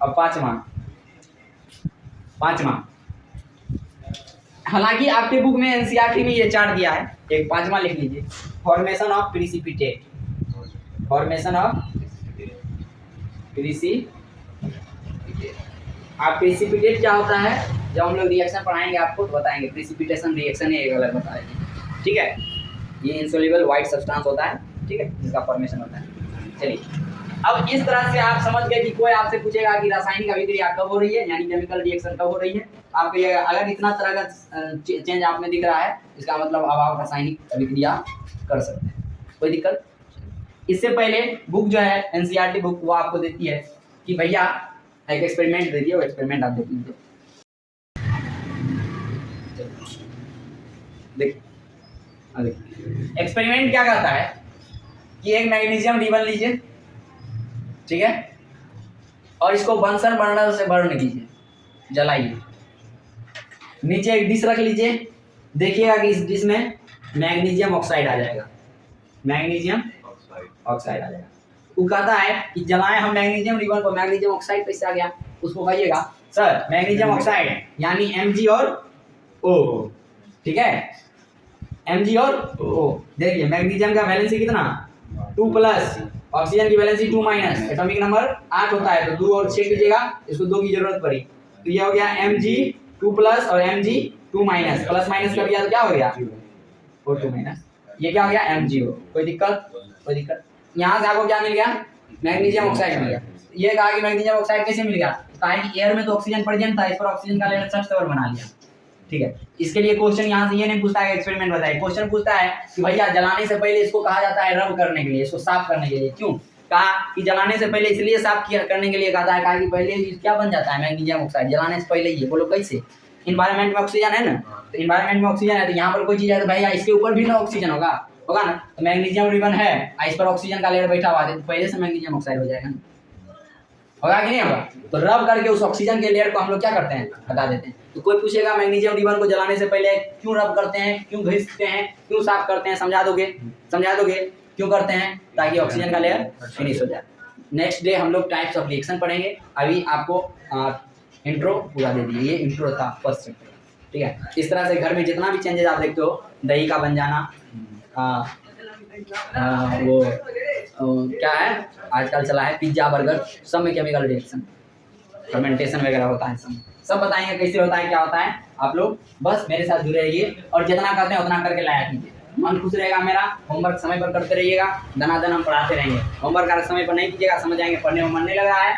अब पांचवा, हालांकि आपके बुक में एनसीईआरटी में ये चार्ट दिया है, एक पांचवा लिख लीजिए, formation of precipitate. Formation of आप प्रिसिपिटेट क्या होता है? जब हम लोग रिएक्शन पढ़ाएंगे आपको तो बताएंगे। प्रिसिपिटेशन रिएक्शन एक अलग बताएंगे, ठीक है। ये इंसोल्यूबल व्हाइट सब्सटेंस होता है, ठीक है, जिसका फॉर्मेशन होता है। चलिए, अब इस तरह से आप समझ गए कि कोई आपसे पूछेगा कि रासायनिक अभिक्रिया कब हो रही है, यानी केमिकल रिएक्शन कब हो रही है। आपको ये अगर इतना तरह का चेंज आप में दिख रहा है, इसका मतलब अब आप रासायनिक अभिक्रिया कर सकते हैं। कोई दिक्कत? इससे पहले बुक जो है एनसीईआरटी बुक, वो आपको देती है कि भैया एक एक्सपेरिमेंट देती है, वो एक्सपेरिमेंट आप देख लीजिए। एक्सपेरिमेंट क्या करता है कि एक मैग्नीशियम रिबन लीजिए, ठीक है, और इसको बंसन बर्नर से बर्न कीजिए, जलाइए। नीचे एक डिश रख लीजिए, देखिएगा कि इस डिश में मैग्नीशियम ऑक्साइड आ जाएगा, मैग्नीशियम ऑक्साइड आ जाएगा। वो कहता है कि जलाएं हम मैग्नीशियम रिबन को, मैग्नीशियम ऑक्साइड कैसे आ गया? उसको कहिएगा सर मैग्नीशियम ऑक्साइड यानी Mg और O, ठीक है, Mg और O। देखिए मैग्नीशियम का वैलेंसी कितना? 2+, ऑक्सीजन की वैलेंसी 2-, एटॉमिक नंबर 8 होता है, तो 2 और 6 कीजिएगा, इसको 2 की जरूरत पड़ी, तो ये हो गया Mg 2+ और Mg 2-, प्लस माइनस कर दिया तो क्या हो गया? और 2-, ये क्या हो गया? MgO। कोई दिक्कत? यहाँ से आपको क्या मिल गया? मैग्नीशियम ऑक्साइड मिल गया। ये कहा कि मैग्नीशियम ऑक्साइड कैसे मिल गया? कहा कि एयर में तो ऑक्सीजन प्रेजेंट था, इस पर ऑक्सीजन का लेयर सबस्टेबल बना लिया, ठीक है। इसके लिए क्वेश्चन यहाँ से ये नहीं पूछता है एक्सपेरिमेंट बताइए, क्वेश्चन पूछता है कि भैया जलाने से पहले इसको कहा जाता है रब करने के लिए, इसको साफ करने के लिए। क्यों कहा कि जलाने से पहले? इसलिए साफ करने के लिए कहा है कि पहले क्या बन जाता है मैग्नीशियम ऑक्साइड, जलाने से पहले ही। बोलो कैसे? इन्वायरमेंट में ऑक्सीजन है ना, तो इन्वायरमेंट में ऑक्सीजन है, तो यहाँ पर कोई चीज है तो भैया इसके ऊपर भी ना ऑक्सीजन होगा ना। तो मैग्नीशियम रिबन है, इस पर ऑक्सीजन का लेयर बैठा हुआ है, तो पहले से मैग्नीशियम ऑक्साइड हो जाएगा, होगा कि नहीं होगा? तो रब करके उस ऑक्सीजन के लेयर को हम लोग क्या करते हैं? हटा देते हैं। तो कोई पूछेगा मैग्नीशियम रिबन को जलाने से पहले क्यों रब करते हैं, क्यों घिसते हैं, क्यों साफ करते हैं? समझा दोगे क्यों करते हैं? ताकि ऑक्सीजन का लेयर फिनिश हो जाए। नेक्स्ट डे हम लोग टाइप्स ऑफ रिएक्शन पढ़ेंगे। अभी आपको इंट्रो पूरा दे दिए, ये इंट्रो था फर्स्ट चैप्टर, ठीक है। इस तरह से घर में जितना भी चेंजेस आप देखते हो, दही का बन जाना, क्या है आजकल चला है पिज्जा बर्गर, सब में केमिकल रिएक्शन, फर्मेंटेशन वगैरह होता है, सब बताएंगे कैसे होता है, क्या होता है। आप लोग बस मेरे साथ जुड़े रहिए और जितना करते हैं उतना करके लाया कीजिए, मन खुश रहेगा मेरा। होमवर्क समय पर करते रहिएगा, दनादन हम पढ़ाते रहेंगे। होमवर्क समय पर नहीं कीजिएगा, समझ आएंगे, पढ़ने में मन नहीं लग रहा है